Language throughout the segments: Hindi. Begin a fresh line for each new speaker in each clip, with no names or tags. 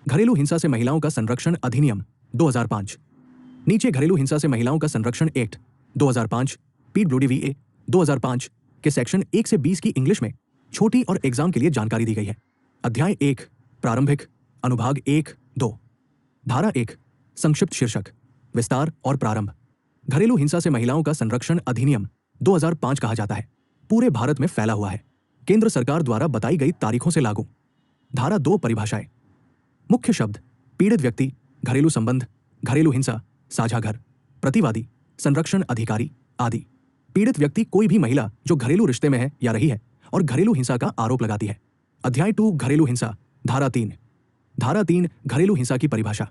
घरेलू हिंसा से महिलाओं का संरक्षण अधिनियम 2005। नीचे घरेलू हिंसा से महिलाओं का संरक्षण एक्ट 2005 पीडब्ल्यूडी 2005 के सेक्शन 1 से 20 की इंग्लिश में छोटी और एग्जाम के लिए जानकारी दी गई है। अध्याय 1 प्रारंभिक अनुभाग 1-2 धारा 1 संक्षिप्त शीर्षक विस्तार और प्रारंभ। घरेलू हिंसा से महिलाओं का संरक्षण अधिनियम 2005 कहा जाता है। पूरे भारत में फैला हुआ है। केंद्र सरकार द्वारा बताई गई तारीखों से लागू। धारा 2 परिभाषाएं। मुख्य शब्द पीड़ित व्यक्ति, घरेलू संबंध, घरेलू हिंसा, साझा घर, प्रतिवादी, संरक्षण अधिकारी आदि। पीड़ित व्यक्ति कोई भी महिला जो घरेलू रिश्ते में है या रही है और घरेलू हिंसा का आरोप लगाती है। अध्याय 2 घरेलू हिंसा। धारा 3। धारा 3 घरेलू हिंसा की परिभाषा।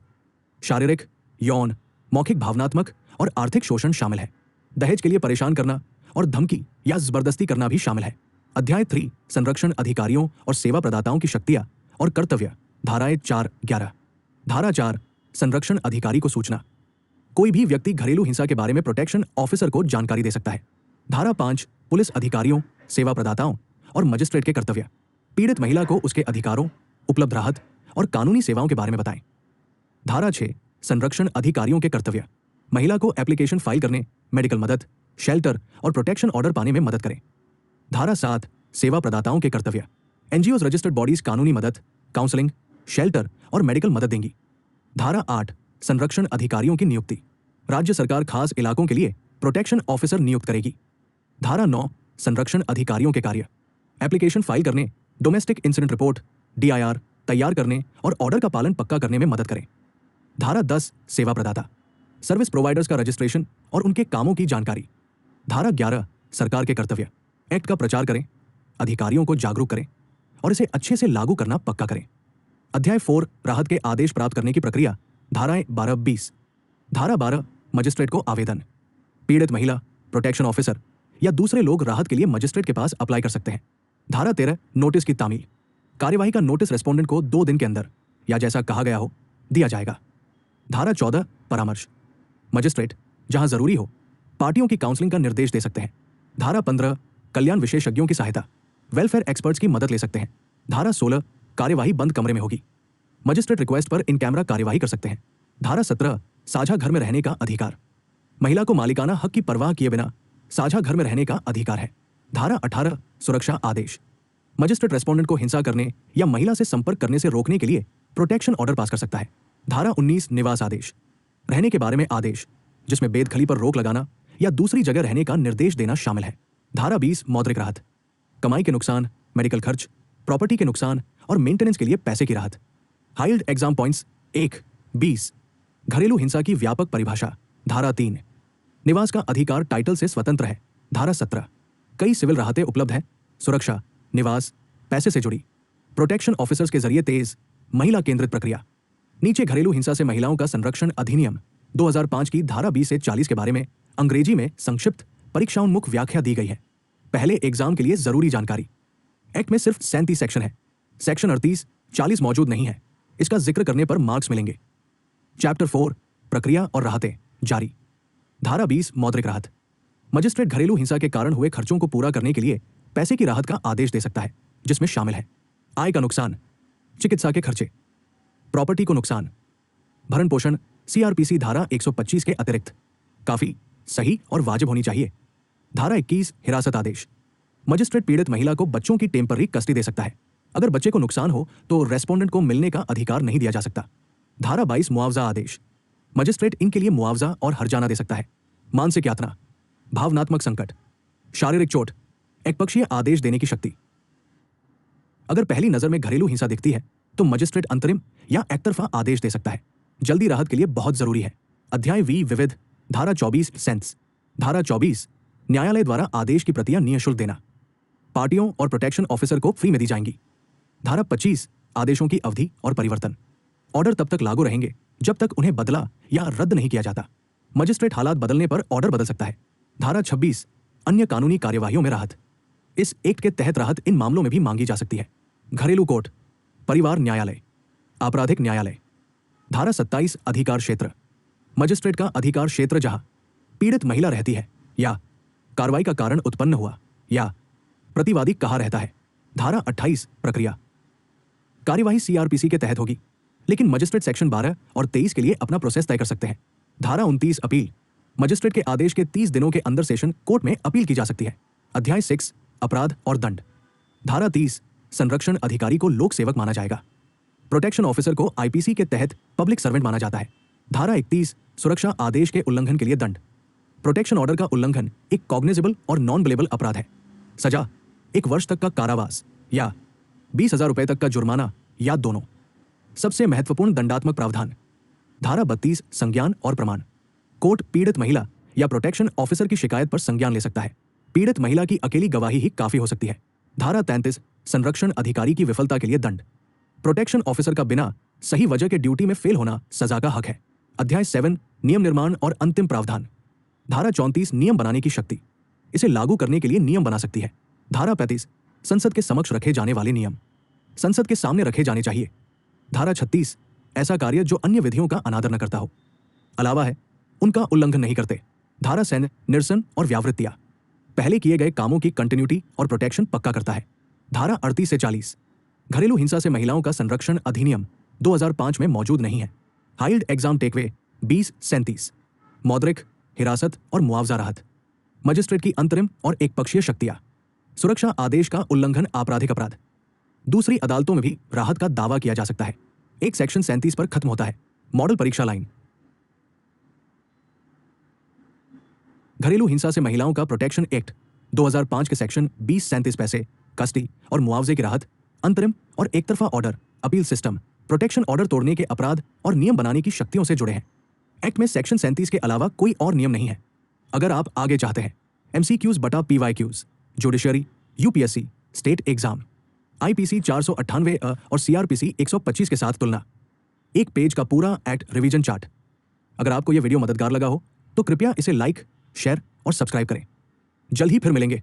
शारीरिक, यौन, मौखिक, भावनात्मक और आर्थिक शोषण शामिल है। दहेज के लिए परेशान करना और धमकी या जबरदस्ती करना भी शामिल है। अध्याय 3 संरक्षण अधिकारियों और सेवा प्रदाताओं की शक्तियां और कर्तव्य। धाराएं 4-11। धारा 4 संरक्षण अधिकारी को सूचना। कोई भी व्यक्ति घरेलू हिंसा के बारे में प्रोटेक्शन ऑफिसर को जानकारी दे सकता है। धारा 5 पुलिस अधिकारियों, सेवा प्रदाताओं और मजिस्ट्रेट के कर्तव्य। पीड़ित महिला को उसके अधिकारों, उपलब्ध राहत और कानूनी सेवाओं के बारे में बताएं। धारा 6 संरक्षण अधिकारियों के कर्तव्य। महिला को एप्लीकेशन फाइल करने, मेडिकल मदद, शेल्टर और प्रोटेक्शन ऑर्डर पाने में मदद करें। धारा 7 सेवा प्रदाताओं के कर्तव्य। एनजीओ रजिस्टर्ड बॉडीज कानूनी मदद, काउंसलिंग, शेल्टर और मेडिकल मदद देंगी। धारा 8 संरक्षण अधिकारियों की नियुक्ति। राज्य सरकार खास इलाकों के लिए प्रोटेक्शन ऑफिसर नियुक्त करेगी। धारा 9 संरक्षण अधिकारियों के कार्य। एप्लीकेशन फाइल करने, डोमेस्टिक इंसिडेंट रिपोर्ट डीआईआर तैयार करने और ऑर्डर का पालन पक्का करने में मदद करें। धारा 10 सेवा प्रदाता। सर्विस प्रोवाइडर्स का रजिस्ट्रेशन और उनके कामों की जानकारी। धारा 11 सरकार के कर्तव्य। एक्ट का प्रचार करें, अधिकारियों को जागरूक करें और इसे अच्छे से लागू करना पक्का करें। अध्याय 4 राहत के आदेश प्राप्त करने की प्रक्रिया। धाराएं 12-20। धारा 12 मजिस्ट्रेट को आवेदन। पीड़ित महिला, प्रोटेक्शन ऑफिसर या दूसरे लोग राहत के लिए मजिस्ट्रेट के पास अप्लाई कर सकते हैं। धारा 13 नोटिस की तामील। कार्यवाही का नोटिस रेस्पोंडेंट को 2 दिन के अंदर या जैसा कहा गया हो दिया जाएगा। धारा 14 परामर्श। मजिस्ट्रेट जहां जरूरी हो पार्टियों की काउंसलिंग का निर्देश दे सकते हैं। धारा 15 कल्याण विशेषज्ञों की सहायता। वेलफेयर एक्सपर्ट्स की मदद ले सकते हैं। धारा 16 कार्यवाही बंद कमरे में होगी। मजिस्ट्रेट रिक्वेस्ट पर इन कैमरा कार्यवाही कर सकते हैं। धारा 17 साझा घर में रहने का अधिकार। महिला को मालिकाना हक की परवाह किए बिना साझा घर में रहने का अधिकार है। धारा 18 सुरक्षा आदेश। मजिस्ट्रेट रेस्पोंडेंट को हिंसा करने या महिला से संपर्क करने से रोकने के लिए प्रोटेक्शन ऑर्डर पास कर सकता है। धारा 19 निवास आदेश। रहने के बारे में आदेश जिसमें बेदखली पर रोक लगाना या दूसरी जगह रहने का निर्देश देना शामिल है। धारा 20 मौद्रिक राहत। कमाई के नुकसान, मेडिकल खर्च, प्रॉपर्टी के नुकसान और मेंटेनेंस के लिए पैसे की राहत। हाइल्ड एग्जाम पॉइंट्स 1-20 घरेलू हिंसा की व्यापक परिभाषा। धारा 3 निवास का अधिकार टाइटल से स्वतंत्र है। धारा 17 कई सिविल राहतें उपलब्ध हैं। सुरक्षा, निवास, पैसे से जुड़ी। प्रोटेक्शन ऑफिसर्स के जरिए तेज महिला केंद्रित प्रक्रिया। नीचे घरेलू हिंसा से महिलाओं का संरक्षण अधिनियम 2005 की धारा 20 से 40 के बारे में अंग्रेजी में संक्षिप्त परीक्षाउन्मुख व्याख्या दी गई है। पहले एग्जाम के लिए जरूरी जानकारी। एक्ट में सिर्फ 37 सेक्शन है। सेक्शन 38-40 मौजूद नहीं है। इसका जिक्र करने पर मार्क्स मिलेंगे। चैप्टर 4 प्रक्रिया और राहतें जारी। धारा 20 मौद्रिक राहत। मजिस्ट्रेट घरेलू हिंसा के कारण हुए खर्चों को पूरा करने के लिए पैसे की राहत का आदेश दे सकता है, जिसमें शामिल है आय का नुकसान, चिकित्सा के खर्चे, प्रॉपर्टी को नुकसान, भरण पोषण सीआरपीसी धारा 125 के अतिरिक्त। काफी सही और वाजिब होनी चाहिए। धारा 21 हिरासत आदेश। मजिस्ट्रेट पीड़ित महिला को बच्चों की टेम्पररी कस्टडी दे सकता है। अगर बच्चे को नुकसान हो तो रेस्पोंडेंट को मिलने का अधिकार नहीं दिया जा सकता। धारा 22 मुआवजा आदेश। मजिस्ट्रेट इनके लिए मुआवजा और हर्जाना दे सकता है। मानसिक यातना, भावनात्मक संकट, शारीरिक चोट, एकपक्षीय आदेश देने की शक्ति। अगर पहली नजर में घरेलू हिंसा दिखती है तो मजिस्ट्रेट अंतरिम या एकतरफा आदेश दे सकता है। जल्दी राहत के लिए बहुत जरूरी है। अध्याय विविध। धारा 24 सेंस। धारा 24 न्यायालय द्वारा आदेश की प्रतियां निःशुल्क देना। पार्टियों और प्रोटेक्शन ऑफिसर को फ्री में दी जाएंगी। धारा 25 आदेशों की अवधि और परिवर्तन। ऑर्डर तब तक लागू रहेंगे जब तक उन्हें बदला या रद्द नहीं किया जाता। मजिस्ट्रेट हालात बदलने पर ऑर्डर बदल सकता है। धारा 26 अन्य कानूनी कार्यवाहियों में राहत। इस एक्ट के तहत राहत इन मामलों में भी मांगी जा सकती है। घरेलू कोर्ट, परिवार न्यायालय, आपराधिक न्यायालय। धारा 27 अधिकार क्षेत्र। मजिस्ट्रेट का अधिकार क्षेत्र जहां पीड़ित महिला रहती है या कार्रवाई का कारण उत्पन्न हुआ या प्रतिवादी कहाँ रहता है। धारा 28 प्रक्रिया। कार्यवाही सीआरपीसी के तहत होगी। लेकिन मजिस्ट्रेट सेक्शन 12 और 23 के लिए अपना प्रोसेस तय कर सकते हैं। धारा 29 अपील। मजिस्ट्रेट के आदेश के 30 दिनों के अंदर सेशन कोर्ट में अपील की जा सकती है। अध्याय 6 अपराध और दंड। धारा 30 संरक्षण अधिकारी को लोक सेवक माना जाएगा। प्रोटेक्शन ऑफिसर को आईपीसी के तहत पब्लिक सर्वेंट माना जाता है। धारा 31 सुरक्षा आदेश के उल्लंघन के लिए दंड। प्रोटेक्शन ऑर्डर का उल्लंघन एक कॉग्निजेबल और नॉन बिलेबल अपराध है। सजा 1 वर्ष तक का कारावास या 20,000 रुपए तक का जुर्माना या दोनों। सबसे महत्वपूर्ण दंडात्मक प्रावधान। धारा 32 संज्ञान और प्रमाण। कोर्ट पीड़ित महिला या प्रोटेक्शन ऑफिसर की शिकायत पर संज्ञान ले सकता है। पीड़ित महिला की अकेली गवाही ही काफी हो सकती है। धारा 33 संरक्षण अधिकारी की विफलता के लिए दंड। प्रोटेक्शन ऑफिसर का बिना सही वजह के ड्यूटी में फेल होना सजा का हक है। अध्याय 7 नियम निर्माण और अंतिम प्रावधान। धारा 34 नियम बनाने की शक्ति। इसे लागू करने के लिए नियम बना सकती है। धारा 35 संसद के समक्ष रखे जाने वाले नियम। संसद के सामने रखे जाने चाहिए। धारा 36 ऐसा कार्य जो अन्य विधियों का अनादर न करता हो, अलावा है उनका उल्लंघन नहीं करते। धारा सैन्य निरसन और व्यावृत्तियां। पहले किए गए कामों की कंटिन्यूटी और प्रोटेक्शन पक्का करता है। धारा 38 से 40 घरेलू हिंसा से महिलाओं का संरक्षण अधिनियम 2005 में मौजूद नहीं है। हाइल्ड एग्जाम टेकवे 2037 मौद्रिक हिरासत और मुआवजा राहत। मजिस्ट्रेट की अंतरिम और एकपक्षीय शक्तियां। सुरक्षा आदेश का उल्लंघन आपराधिक अपराध। दूसरी अदालतों में भी राहत का दावा किया जा सकता है। एक सेक्शन 37 पर खत्म होता है। मॉडल परीक्षा लाइन। घरेलू हिंसा से महिलाओं का प्रोटेक्शन एक्ट 2005 के सेक्शन 2037 पैसे कस्टडी और मुआवजे की राहत, अंतरिम और एकतरफा order, appeal system, protection order तोड़ने के अपराध और नियम बनाने की शक्तियों से जुड़े हैं। एक्ट में सेक्शन 37 के अलावा कोई और नियम नहीं है। अगर आप आगे चाहते हैं MCQs बटा PYQs, judiciary, UPSC, state exam, IPC 498 और CRPC 125 के साथ तुलना, एक पेज का पूरा एक्ट रिवीजन चार्ट। अगर आपको यह वीडियो मददगार लगा हो तो कृपया इसे लाइक, शेयर और सब्सक्राइब करें। जल्द ही फिर मिलेंगे।